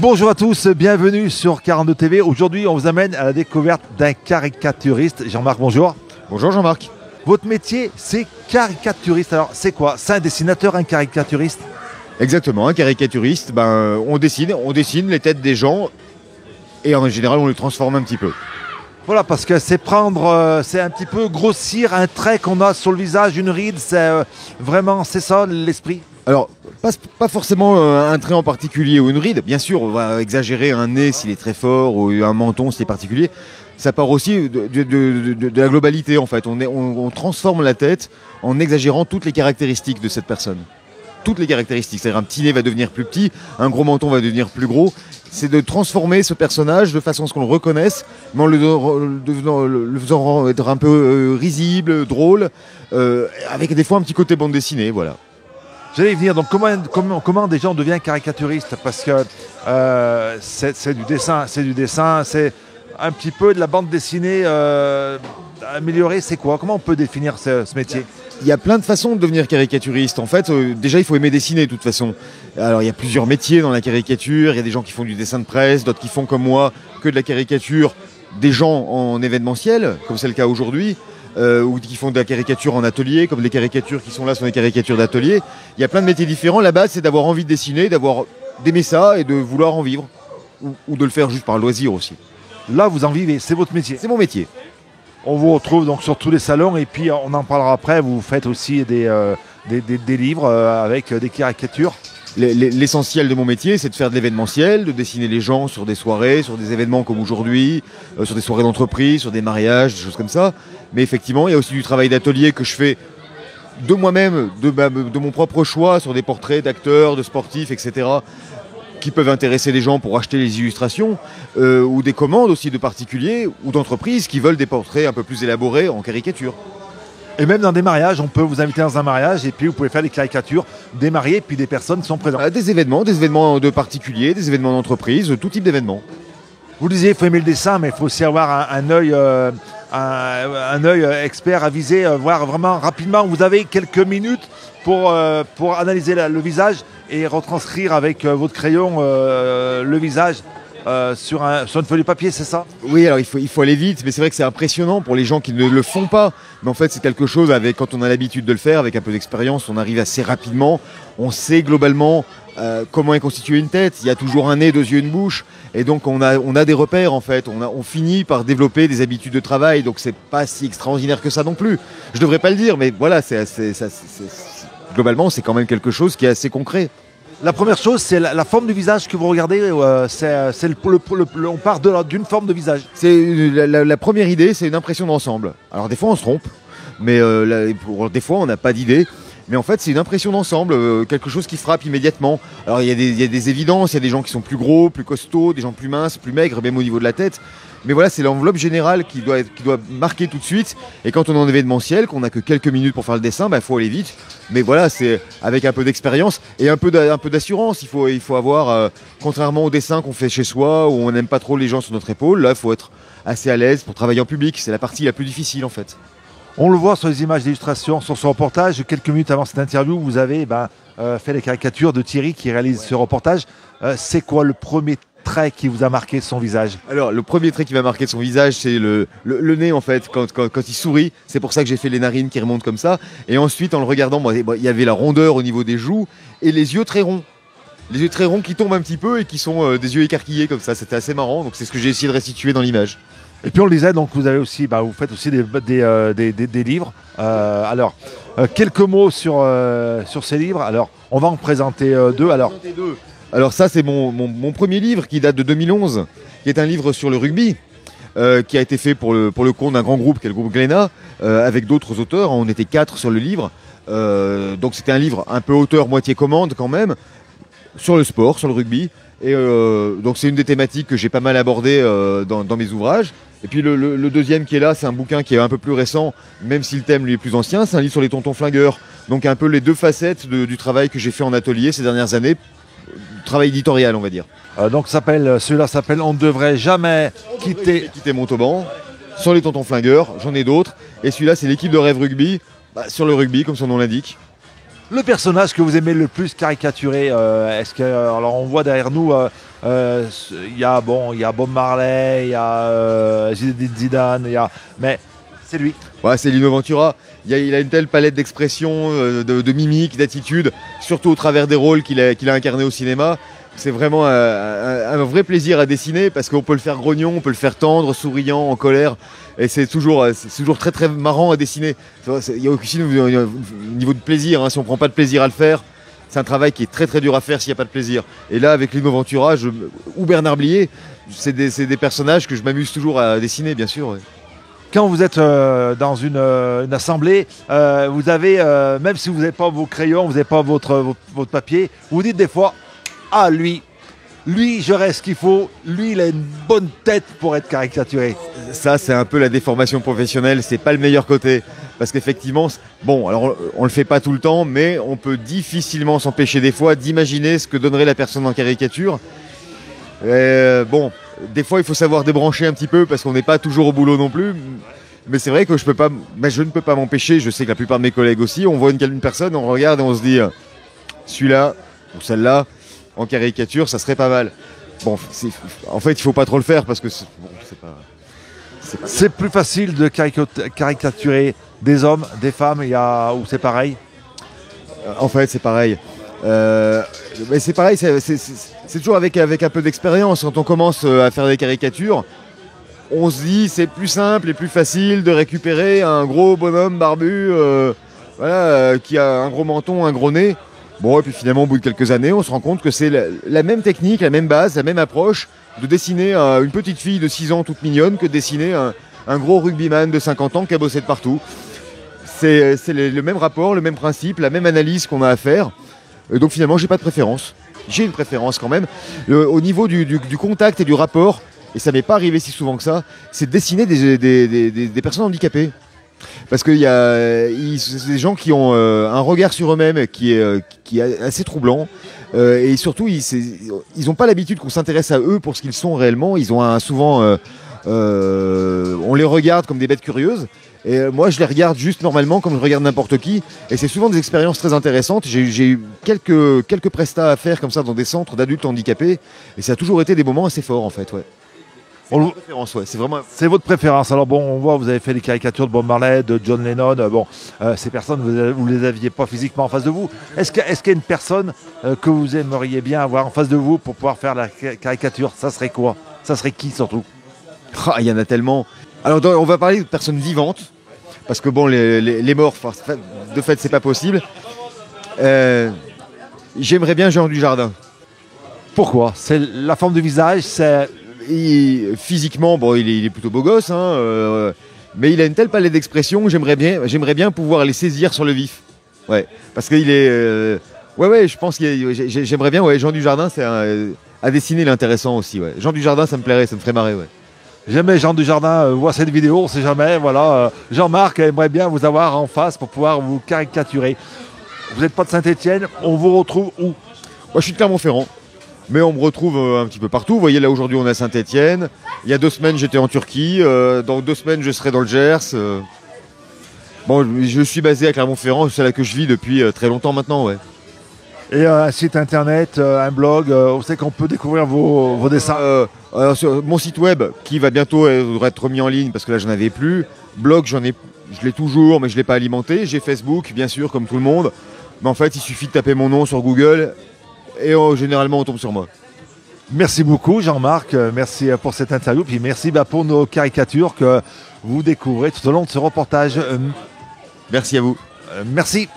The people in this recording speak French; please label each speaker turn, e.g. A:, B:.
A: Bonjour à tous, bienvenue sur 42 TV. Aujourd'hui, on vous amène à la découverte d'un caricaturiste. Jean-Marc, bonjour.
B: Bonjour Jean-Marc.
A: Votre métier, c'est caricaturiste. Alors, c'est quoi? C'est un dessinateur, un caricaturiste?
B: Exactement, un caricaturiste, on dessine les têtes des gens et en général on les transforme un petit peu.
A: Voilà, parce que c'est prendre, c'est un petit peu grossir un trait qu'on a sur le visage, une ride, c'est vraiment, c'est ça l'esprit?
B: Alors, pas forcément un trait en particulier ou une ride, bien sûr on va exagérer un nez s'il est très fort ou un menton s'il est particulier. Ça part aussi de la globalité en fait, on transforme la tête en exagérant toutes les caractéristiques de cette personne. Toutes les caractéristiques, c'est-à-dire un petit nez va devenir plus petit, un gros menton va devenir plus gros. C'est de transformer ce personnage de façon à ce qu'on le reconnaisse, mais en le faisant être un peu risible, drôle, avec des fois un petit côté bande dessinée, voilà.
A: J'allais y venir, donc comment des gens deviennent caricaturiste? Parce que c'est du dessin, c'est un petit peu de la bande dessinée améliorée, c'est quoi? Comment on peut définir ce métier?
B: Il y a plein de façons de devenir caricaturiste. En fait, déjà, il faut aimer dessiner de toute façon. Alors, il y a plusieurs métiers dans la caricature. Il y a des gens qui font du dessin de presse, d'autres qui font comme moi que de la caricature, des gens en événementiel, comme c'est le cas aujourd'hui, ou qui font de la caricature en atelier, comme les caricatures qui sont là sont des caricatures d'atelier. Il y a plein de métiers différents. La base, c'est d'avoir envie de dessiner, d'aimer ça et de vouloir en vivre, ou de le faire juste par loisir aussi.
A: Là, vous en vivez, c'est votre métier?
B: C'est mon métier.
A: On vous retrouve donc sur tous les salons et puis on en parlera après. Vous faites aussi des livres avec des caricatures.
B: L'essentiel de mon métier, c'est de faire de l'événementiel, de dessiner les gens sur des soirées, sur des événements comme aujourd'hui, sur des soirées d'entreprise, sur des mariages, des choses comme ça. Mais effectivement, il y a aussi du travail d'atelier que je fais de moi-même, de mon propre choix, sur des portraits d'acteurs, de sportifs, etc., qui peuvent intéresser les gens pour acheter les illustrations, ou des commandes aussi de particuliers ou d'entreprises qui veulent des portraits un peu plus élaborés en caricature.
A: Et même dans des mariages, on peut vous inviter dans un mariage et puis vous pouvez faire des caricatures des mariés puis des personnes qui sont présentes.
B: Des événements de particuliers, des événements d'entreprise, tout type d'événements.
A: Vous disiez, il faut aimer le dessin, mais il faut aussi avoir un œil expert, avisé, voir vraiment rapidement. Vous avez quelques minutes pour analyser le visage et retranscrire avec votre crayon le visage sur une feuille de papier, c'est ça?
B: Oui, alors il faut aller vite, mais c'est vrai que c'est impressionnant pour les gens qui ne le font pas. Mais en fait, c'est quelque chose quand on a l'habitude de le faire, avec un peu d'expérience, on arrive assez rapidement. On sait globalement comment est constituée une tête. Il y a toujours un nez, deux yeux, une bouche. Et donc on a des repères en fait. On finit par développer des habitudes de travail. Donc c'est pas si extraordinaire que ça non plus. Je devrais pas le dire, mais voilà, globalement, c'est quand même quelque chose qui est assez concret.
A: La première chose, c'est la forme du visage que vous regardez. On part d'une forme de visage.
B: La première idée, c'est une impression d'ensemble. Alors des fois, on se trompe, mais des fois, on n'a pas d'idée. Mais en fait, c'est une impression d'ensemble, quelque chose qui frappe immédiatement. Alors il y a des évidences, il y a des gens qui sont plus gros, plus costauds, des gens plus minces, plus maigres, même au niveau de la tête. Mais voilà, c'est l'enveloppe générale qui doit marquer tout de suite. Et quand on est en événementiel, qu'on n'a que quelques minutes pour faire le dessin, faut aller vite. Mais voilà, c'est avec un peu d'expérience et un peu d'assurance. Il faut avoir, contrairement au dessin qu'on fait chez soi, où on n'aime pas trop les gens sur notre épaule, là, il faut être assez à l'aise pour travailler en public. C'est la partie la plus difficile en fait.
A: On le voit sur les images d'illustration, sur ce reportage. Quelques minutes avant cette interview, vous avez fait les caricatures de Thierry qui réalise ce reportage. C'est quoi le premier trait qui vous a marqué de son visage?
B: Alors, le premier trait qui m'a marqué de son visage, c'est le nez, en fait, quand il sourit. C'est pour ça que j'ai fait les narines qui remontent comme ça. Et ensuite, en le regardant, il y avait la rondeur au niveau des joues et les yeux très ronds. Les yeux très ronds qui tombent un petit peu et qui sont des yeux écarquillés comme ça. C'était assez marrant. Donc, c'est ce que j'ai essayé de restituer dans l'image.
A: Et puis on le disait, donc vous avez aussi, vous faites aussi des livres. Alors, quelques mots sur ces livres. Alors, on va en présenter deux.
B: Alors ça, c'est mon premier livre qui date de 2011, qui est un livre sur le rugby, qui a été fait pour le compte d'un grand groupe, qui est le groupe Glénat, avec d'autres auteurs. On était 4 sur le livre. Donc c'était un livre un peu auteur, moitié commande quand même, sur le sport, sur le rugby. Et donc c'est une des thématiques que j'ai pas mal abordées dans mes ouvrages. Et puis le deuxième qui est là, c'est un bouquin qui est un peu plus récent, même si le thème lui est plus ancien. C'est un livre sur les tontons flingueurs. Donc un peu les deux facettes du travail que j'ai fait en atelier ces dernières années. Travail éditorial, on va dire.
A: Donc celui-là s'appelle On ne devrait jamais quitter
B: Montauban. Sur les tontons flingueurs, j'en ai d'autres. Et celui-là, c'est l'équipe de rêve rugby, sur le rugby, comme son nom l'indique.
A: Le personnage que vous aimez le plus caricaturer, est-ce que alors on voit derrière nous, il y a Bob Marley, il y a Zinedine Zidane, mais c'est lui.
B: Ouais, c'est Lino Ventura. Il a une telle palette d'expressions, de mimiques, d'attitudes, surtout au travers des rôles qu'il a incarnés au cinéma. C'est vraiment un vrai plaisir à dessiner parce qu'on peut le faire grognon, on peut le faire tendre, souriant, en colère. Et c'est toujours très très marrant à dessiner. Il y a aussi un niveau de plaisir, hein, si on ne prend pas de plaisir à le faire. C'est un travail qui est très très dur à faire s'il n'y a pas de plaisir. Et là, avec Lino Ventura ou Bernard Blier, c'est des personnages que je m'amuse toujours à dessiner, bien sûr. Ouais.
A: Quand vous êtes dans une assemblée, vous avez, même si vous n'avez pas vos crayons, vous n'avez pas votre papier, vous dites des fois, ah lui, j'aurais ce qu'il faut, lui il a une bonne tête pour être caricaturé.
B: Ça, c'est un peu la déformation professionnelle, c'est pas le meilleur côté. Parce qu'effectivement, bon, alors on le fait pas tout le temps, mais on peut difficilement s'empêcher des fois d'imaginer ce que donnerait la personne en caricature. Bon, des fois il faut savoir débrancher un petit peu parce qu'on n'est pas toujours au boulot non plus. Mais c'est vrai que je ne peux pas m'empêcher, je sais que la plupart de mes collègues aussi, on voit une personne, on regarde et on se dit, celui-là ou celle-là, en caricature, ça serait pas mal. Bon, en fait, il faut pas trop le faire parce que
A: c'est plus facile de caricaturer des hommes, des femmes, ou c'est pareil.
B: En fait, c'est pareil. Mais c'est pareil, c'est toujours avec un peu d'expérience. Quand on commence à faire des caricatures, on se dit c'est plus simple et plus facile de récupérer un gros bonhomme barbu qui a un gros menton, un gros nez. Bon, et puis finalement, au bout de quelques années, on se rend compte que c'est la même technique, la même base, la même approche de dessiner une petite fille de 6 ans toute mignonne que de dessiner un gros rugbyman de 50 ans qui a bossé de partout. C'est le même rapport, le même principe, la même analyse qu'on a à faire. Et donc finalement, j'ai pas de préférence. J'ai une préférence quand même. Au niveau du contact et du rapport, et ça m'est pas arrivé si souvent que ça, c'est de dessiner des personnes handicapées. Parce qu'il y a des gens qui ont un regard sur eux-mêmes qui est assez troublant. Et surtout, ils n'ont pas l'habitude qu'on s'intéresse à eux pour ce qu'ils sont réellement. Ils ont souvent... on les regarde comme des bêtes curieuses. Et moi, je les regarde juste normalement comme je regarde n'importe qui. Et c'est souvent des expériences très intéressantes. J'ai eu quelques prestats à faire comme ça dans des centres d'adultes handicapés. Et ça a toujours été des moments assez forts, en fait. Ouais.
A: C'est votre préférence. Alors bon, on voit, vous avez fait les caricatures de Bob Marley, de John Lennon. Ces personnes, vous ne les aviez pas physiquement en face de vous. Est-ce qu'il y a une personne que vous aimeriez bien avoir en face de vous pour pouvoir faire la caricature? Ça serait quoi? Ça serait qui surtout?
B: Il y en a tellement. Alors on va parler de personnes vivantes. Parce que bon, les morts, de fait, c'est pas possible. J'aimerais bien Jean Dujardin.
A: Pourquoi? C'est la forme du visage,
B: physiquement, bon, il est plutôt beau gosse, hein, mais il a une telle palette d'expression que j'aimerais bien pouvoir les saisir sur le vif. Ouais, parce qu'il est... je pense j'aimerais bien, Jean Dujardin, à dessiner, il est intéressant aussi. Ouais. Jean Dujardin, ça me plairait, ça me ferait marrer. Ouais.
A: Jamais Jean Dujardin voit cette vidéo, on ne sait jamais. Voilà, Jean-Marc aimerait bien vous avoir en face pour pouvoir vous caricaturer. Vous n'êtes pas de Saint-Étienne, on vous retrouve où?
B: Moi, je suis de Clermont-Ferrand. Mais on me retrouve un petit peu partout. Vous voyez, là, aujourd'hui, on est à Saint-Étienne. Il y a 2 semaines, j'étais en Turquie. Dans 2 semaines, je serai dans le Gers. Bon, je suis basé à Clermont-Ferrand. C'est là que je vis depuis très longtemps maintenant, ouais.
A: Et un site internet, un blog, où c'est qu'on peut découvrir vos dessins?
B: Sur mon site web, qui va bientôt être remis en ligne, parce que là, j'en avais plus. Blog, je l'ai toujours, mais je ne l'ai pas alimenté. J'ai Facebook, bien sûr, comme tout le monde. Mais en fait, il suffit de taper mon nom sur Google. Et généralement, on tombe sur moi.
A: Merci beaucoup, Jean-Marc. Merci pour cette interview. Puis merci pour nos caricatures que vous découvrez tout au long de ce reportage.
B: Merci à vous.
A: Merci.